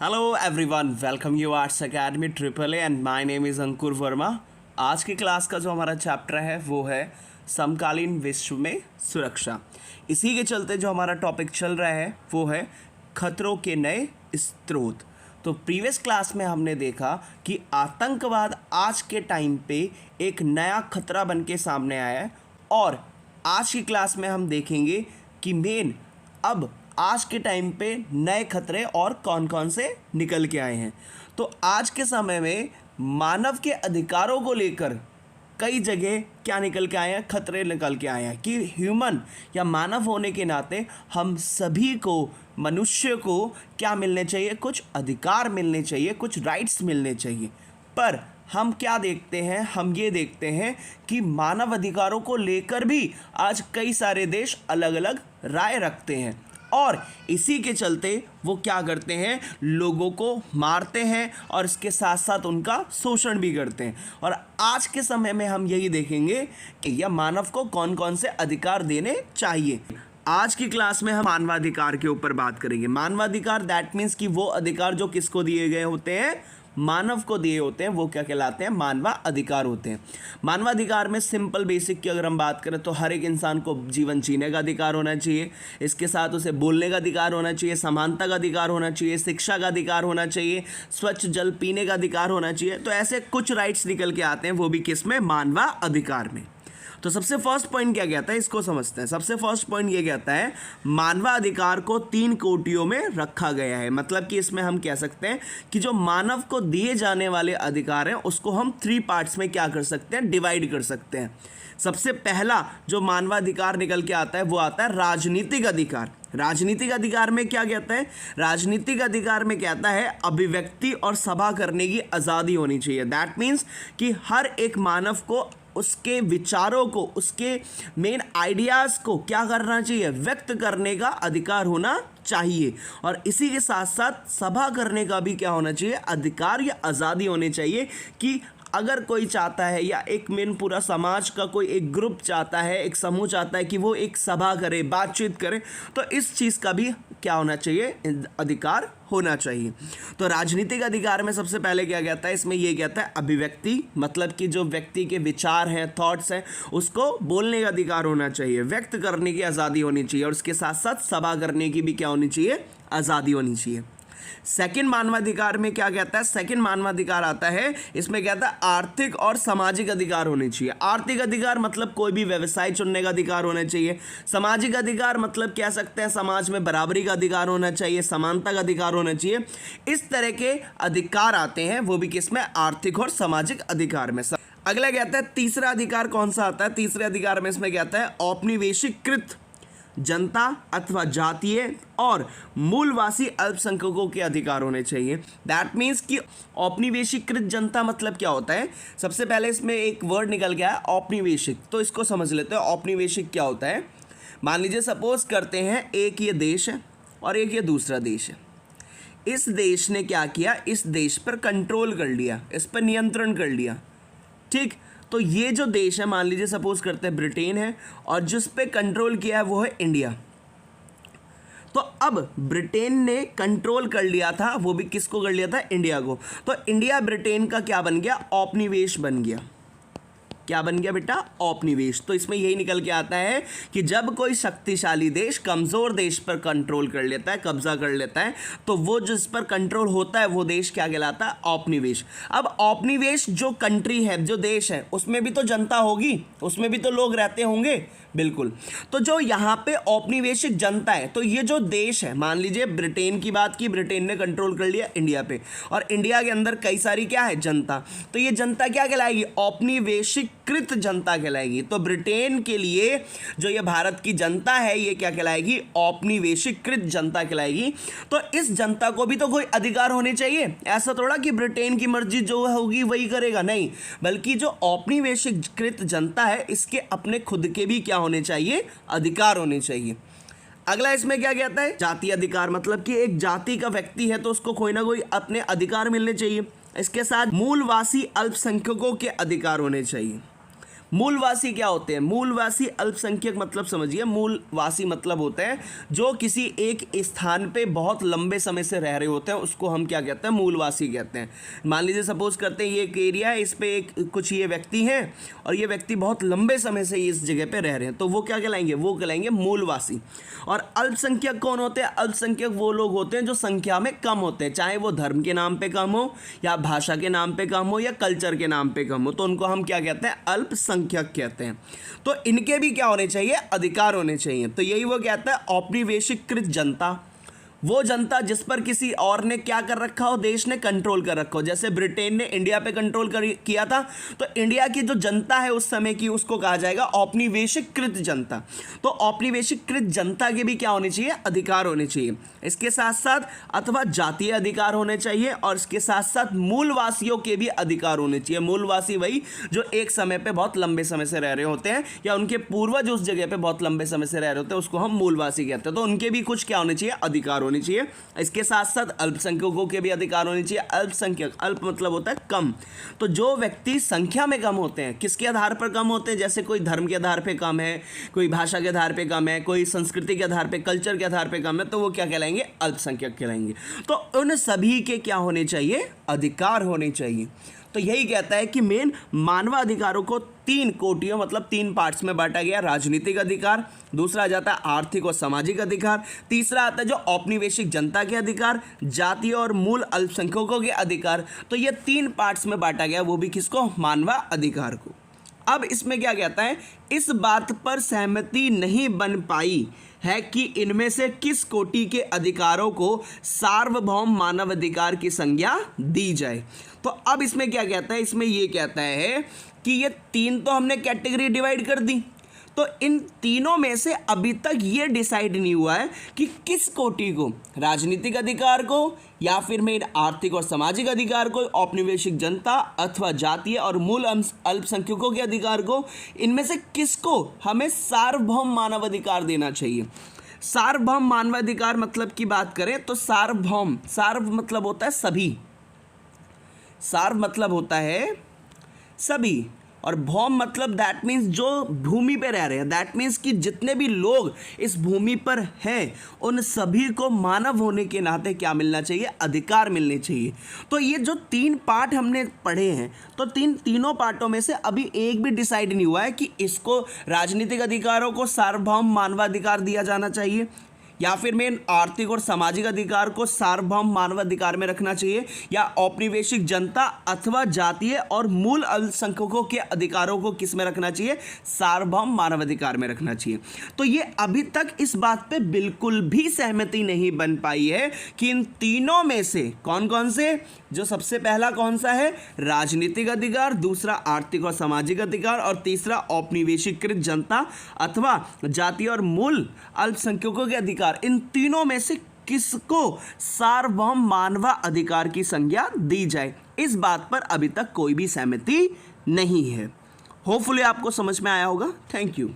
Hello everyone, welcome you arts academy triple A and my name is Ankur Verma. आज की class का जो हमारा चैप्टर है वो है समकालीन विश्व में सुरक्षा। इसी के चलते जो हमारा टॉपिक चल रहा है वो है खतरों के नए स्रोत। तो प्रीवियस क्लास में हमने देखा कि आतंकवाद आज के टाइम पे एक नया खतरा बन के सामने आया है और आज की क्लास में हम देखेंगे कि मेन अब आज के टाइम पे नए खतरे और कौन कौन से निकल के आए हैं। तो आज के समय में मानव के अधिकारों को लेकर कई जगह क्या निकल के आए हैं, खतरे निकल के आए हैं कि ह्यूमन या मानव होने के नाते हम सभी को, मनुष्य को क्या मिलने चाहिए, कुछ अधिकार मिलने चाहिए, कुछ राइट्स मिलने चाहिए। पर हम क्या देखते हैं, हम ये देखते हैं कि मानव अधिकारों को लेकर भी आज कई सारे देश अलग अलग राय रखते हैं और इसी के चलते वो क्या करते हैं, लोगों को मारते हैं और इसके साथ साथ उनका शोषण भी करते हैं। और आज के समय में हम यही देखेंगे कि यह मानव को कौन कौन से अधिकार देने चाहिए। आज की क्लास में हम मानवाधिकार के ऊपर बात करेंगे। मानवाधिकार दैट मीन्स कि वो अधिकार जो किसको दिए गए होते हैं, मानव को दिए होते हैं, वो क्या कहलाते हैं, मानवाधिकार होते हैं। मानवाधिकार में सिंपल बेसिक की अगर हम बात करें तो हर एक इंसान को जीवन जीने का अधिकार होना चाहिए, इसके साथ उसे बोलने का अधिकार होना चाहिए, समानता का अधिकार होना चाहिए, शिक्षा का अधिकार होना चाहिए, स्वच्छ जल पीने का अधिकार होना चाहिए। तो ऐसे कुछ राइट्स निकल के आते हैं, वो भी किस में, मानवाधिकार में। तो सबसे फर्स्ट पॉइंट क्या कहता है, इसको समझते हैं। सबसे फर्स्ट पॉइंट ये कहता है मानवाधिकार को 3 कोटियों में रखा गया है। मतलब कि इसमें हम कह सकते हैं कि जो मानव को दिए जाने वाले अधिकार हैं उसको हम 3 पार्ट्स में क्या कर सकते हैं, डिवाइड कर सकते हैं। सबसे पहला जो मानवाधिकार निकल के आता है वो आता है राजनीतिक अधिकार। राजनीतिक अधिकार में क्या कहता है, राजनीतिक अधिकार में कहता है अभिव्यक्ति और सभा करने की आज़ादी होनी चाहिए। दैट मीन्स कि हर एक मानव को उसके विचारों को, उसके मेन आइडियाज़ को क्या करना चाहिए, व्यक्त करने का अधिकार होना चाहिए। और इसी के साथ साथ सभा करने का भी क्या होना चाहिए, अधिकार या आज़ादी होनी चाहिए कि अगर कोई चाहता है या एक मेन पूरा समाज का कोई एक ग्रुप चाहता है, एक समूह चाहता है कि वो एक सभा करे, बातचीत करे, तो इस चीज़ का भी क्या होना चाहिए, अधिकार होना चाहिए। तो राजनीतिक अधिकार में सबसे पहले क्या कहता है, इसमें ये कहता है अभिव्यक्ति, मतलब कि जो व्यक्ति के विचार हैं, थॉट्स हैं, उसको बोलने का अधिकार होना चाहिए, व्यक्त करने की आज़ादी होनी चाहिए और उसके साथ साथ सभा करने की भी क्या होनी चाहिए, आज़ादी होनी चाहिए। सेकंड मानवाधिकार में क्या कहता है, सेकंड मानवाधिकार आता है, इसमें कहता है आर्थिक और सामाजिक अधिकार होने चाहिए। आर्थिक अधिकार मतलब कोई भी व्यवसाय चुनने का अधिकार होना चाहिए। सामाजिक अधिकार मतलब कह सकते हैं समाज में बराबरी का अधिकार होना चाहिए, समानता का अधिकार होना चाहिए। इस तरह के अधिकार आते हैं, वो भी किसमें, आर्थिक और सामाजिक अधिकार में। अगला कहता है तीसरा अधिकार कौन सा आता है, तीसरे अधिकार में इसमें कहता है औपनिवेशिकृत जनता अथवा जातीय और मूलवासी अल्पसंख्यकों के अधिकार होने चाहिए। दैट मीन्स कि औपनिवेशिकृत जनता मतलब क्या होता है, सबसे पहले इसमें एक वर्ड निकल गया है औपनिवेशिक, तो इसको समझ लेते हैं। औपनिवेशिक क्या होता है, मान लीजिए सपोज करते हैं एक ये देश है और एक ये दूसरा देश है। इस देश ने क्या किया, इस देश पर कंट्रोल कर लिया, इस पर नियंत्रण कर लिया, ठीक। तो ये जो देश है, मान लीजिए सपोज करते हैं ब्रिटेन है और जिस पे कंट्रोल किया है वो है इंडिया। तो अब ब्रिटेन ने कंट्रोल कर लिया था, वो भी किसको कर लिया था, इंडिया को। तो इंडिया ब्रिटेन का क्या बन गया, औपनिवेश बन गया। क्या बन गया बेटा, औपनिवेश। तो इसमें यही निकल के आता है कि जब कोई शक्तिशाली देश कमज़ोर देश पर कंट्रोल कर लेता है, कब्जा कर लेता है, तो वो जिस पर कंट्रोल होता है वो देश क्या कहलाता है, औपनिवेश। अब औपनिवेश जो कंट्री है, जो देश है, उसमें भी तो जनता होगी, उसमें भी तो लोग रहते होंगे, बिल्कुल। तो जो यहाँ पे औपनिवेशिक जनता है, तो ये जो देश है, मान लीजिए ब्रिटेन की बात की, ब्रिटेन ने कंट्रोल कर लिया इंडिया पे और इंडिया के अंदर कई सारी क्या है, जनता। तो ये जनता क्या कहलाएगी, औपनिवेशिकृत जनता कहलाएगी। तो ब्रिटेन के लिए जो ये भारत की जनता है ये क्या कहलाएगी, औपनिवेशिकृत जनता कहलाएगी। तो इस जनता को भी तो कोई अधिकार होने चाहिए। ऐसा थोड़ा कि ब्रिटेन की मर्जी जो होगी वही करेगा, नहीं, बल्कि जो औपनिवेशिकृत जनता है इसके अपने खुद के भी क्या होने चाहिए, अधिकार होने चाहिए। अगला इसमें क्या कहता है, जातीय अधिकार, मतलब कि एक जाति का व्यक्ति है तो उसको कोई ना कोई अपने अधिकार मिलने चाहिए। इसके साथ मूलवासी अल्पसंख्यकों के अधिकार होने चाहिए। मूलवासी क्या होते हैं? मूलवासी अल्पसंख्यक मतलब समझिए, मूलवासी मतलब होते हैं जो किसी एक स्थान पे बहुत लंबे समय से रह रहे होते हैं, उसको हम क्या कहते हैं? मूलवासी कहते हैं। मान लीजिए सपोज करते हैं ये एक एरिया है, इस पे एक कुछ ये व्यक्ति हैं और ये व्यक्ति बहुत लंबे समय से इस जगह पे रह रहे हैं, तो वो क्या कहलाएंगे? वो कहलाएंगे मूलवासी। और अल्पसंख्यक कौन होते हैं? अल्पसंख्यक वो लोग होते हैं जो संख्या में कम होते हैं, चाहे वो धर्म के नाम पे कम हो या भाषा के नाम पे कम हो या कल्चर के नाम पे कम हो, तो उनको हम क्या कहते हैं? अल्पसंख्यक कहते हैं। तो इनके भी क्या होने चाहिए? अधिकार होने चाहिए। तो यही वो कहता है औपनिवेशिकृत जनता, वो जनता जिस पर किसी और ने क्या कर रखा हो? देश ने कंट्रोल कर रखा हो। जैसे ब्रिटेन ने इंडिया पे कंट्रोल किया था, तो इंडिया की जो जनता है उस समय की, उसको कहा जाएगा औपनिवेशिकृत जनता। तो औपनिवेशिकृत जनता के भी क्या होने चाहिए? अधिकार होने चाहिए। इसके साथ साथ अथवा जातीय अधिकार होने चाहिए और इसके साथ साथ मूलवासियों के भी अधिकार होने चाहिए। मूलवासी वही जो एक समय पे बहुत लंबे समय से रह रहे होते हैं या उनके पूर्वज उस जगह पे बहुत लंबे समय से रह रहे होते हैं, उसको हम मूलवासी कहते हैं। तो उनके भी कुछ क्या होने चाहिए? अधिकार होने चाहिए। इसके साथ साथ अल्पसंख्यकों के भी अधिकार होने चाहिए। अल्पसंख्यक, अल्प मतलब होता है कम, तो जो व्यक्ति संख्या में कम होते हैं, किसके आधार पर कम होते हैं? जैसे कोई धर्म के आधार पे कम है, कोई भाषा के आधार पे कम है, कोई संस्कृति के आधार पे, कल्चर के आधार पे कम है, तो वो क्या कहलाएंगे? अल्पसंख्यक कहलाएंगे। तो उन सभी के क्या होने चाहिए? अधिकार होने चाहिए। तो यही कहता है कि मेन मानवाधिकारों को 3 कोटियों मतलब 3 पार्ट्स में बांटा गया। राजनीतिक अधिकार, दूसरा आ जाता है आर्थिक और सामाजिक अधिकार, तीसरा आता है जो औपनिवेशिक जनता के अधिकार, जातीय और मूल अल्पसंख्यकों के अधिकार। तो ये 3 पार्ट्स में बांटा गया, वो भी किसको? मानवाधिकार को। अब इसमें क्या कहता है? इस बात पर सहमति नहीं बन पाई है कि इनमें से किस कोटि के अधिकारों को सार्वभौम मानवाधिकार की संज्ञा दी जाए। तो अब इसमें क्या कहता है? इसमें ये कहता है कि ये 3 तो हमने कैटेगरी डिवाइड कर दी, तो इन तीनों में से अभी तक ये डिसाइड नहीं हुआ है कि किस कोटि को, राजनीतिक अधिकार को या फिर मेन आर्थिक और सामाजिक अधिकार को, औपनिवेशिक जनता अथवा जातीय और मूल अल्पसंख्यकों के अधिकार को, इनमें से किसको हमें सार्वभौम मानवाधिकार देना चाहिए। सार्वभौम मानवाधिकार मतलब की बात करें तो सार्वभौम, सार्व मतलब होता है सभी, सार्व मतलब होता है सभी, और भौम मतलब दैट मीन्स जो भूमि पे रह रहे हैं, दैट मीन्स कि जितने भी लोग इस भूमि पर हैं उन सभी को मानव होने के नाते क्या मिलना चाहिए? अधिकार मिलने चाहिए। तो ये जो 3 पार्ट हमने पढ़े हैं, तो तीनों पार्टों में से अभी एक भी डिसाइड नहीं हुआ है कि इसको राजनीतिक अधिकारों को सार्वभौम मानवाधिकार दिया जाना चाहिए या फिर मेन आर्थिक और सामाजिक अधिकार को सार्वभौम मानवाधिकार में रखना चाहिए या औपनिवेशिक जनता अथवा जातीय और मूल अल्पसंख्यकों के अधिकारों को किस में रखना चाहिए? सार्वभौम मानवाधिकार में रखना चाहिए। तो ये अभी तक इस बात पे बिल्कुल भी सहमति नहीं बन पाई है कि इन तीनों में से कौन कौन से, जो सबसे पहला कौन सा है? राजनीतिक अधिकार, दूसरा आर्थिक और सामाजिक अधिकार और तीसरा औपनिवेशिकृत जनता अथवा जातीय और मूल अल्पसंख्यकों के अधिकार, इन तीनों में से किसको सार्वभौम मानव अधिकार की संज्ञा दी जाए, इस बात पर अभी तक कोई भी सहमति नहीं है। होपफुली आपको समझ में आया होगा। Thank you.